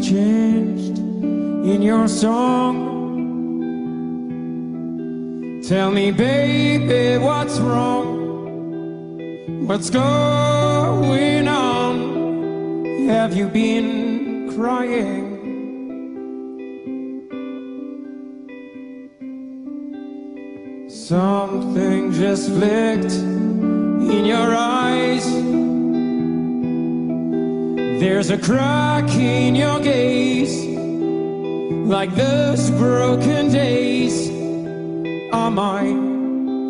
changed in your song. Tell me, baby, what's wrong? What's going on? Have you been crying? Something just flicked in your eyes. There's a crack in your gaze, like those broken days. Am I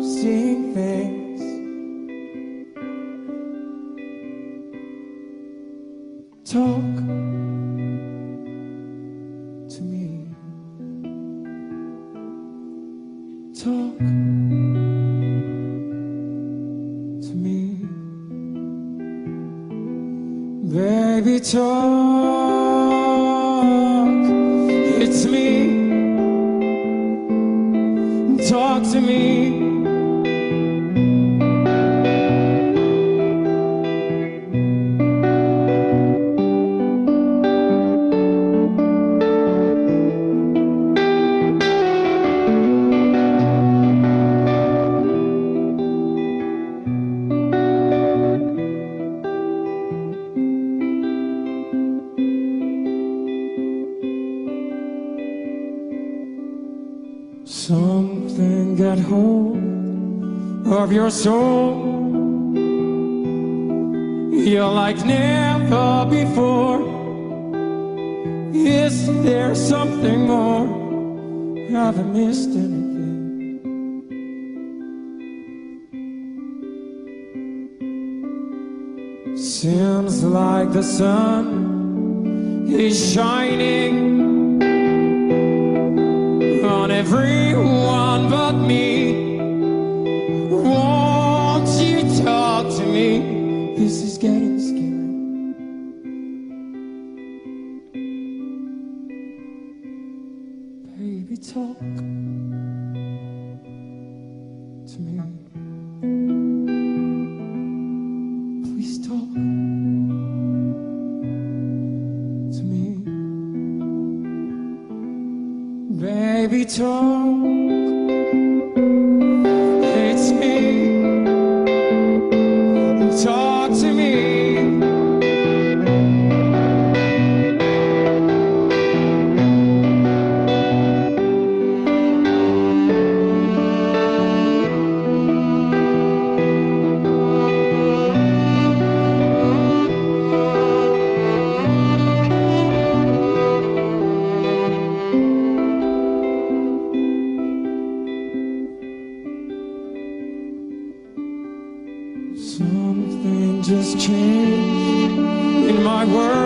seeing things? Talk to me. Talk to me. Baby, talk. It's me. Talk to me. Something got hold of your soul. You're like never before. Is there something more? Have I missed anything? Seems like the sun is shining on everyone but me. Won't you talk to me? This is getting scary. Baby, talk to me. Please talk to me. Baby, talk. It's me. Talk to me. Something just changed in my world.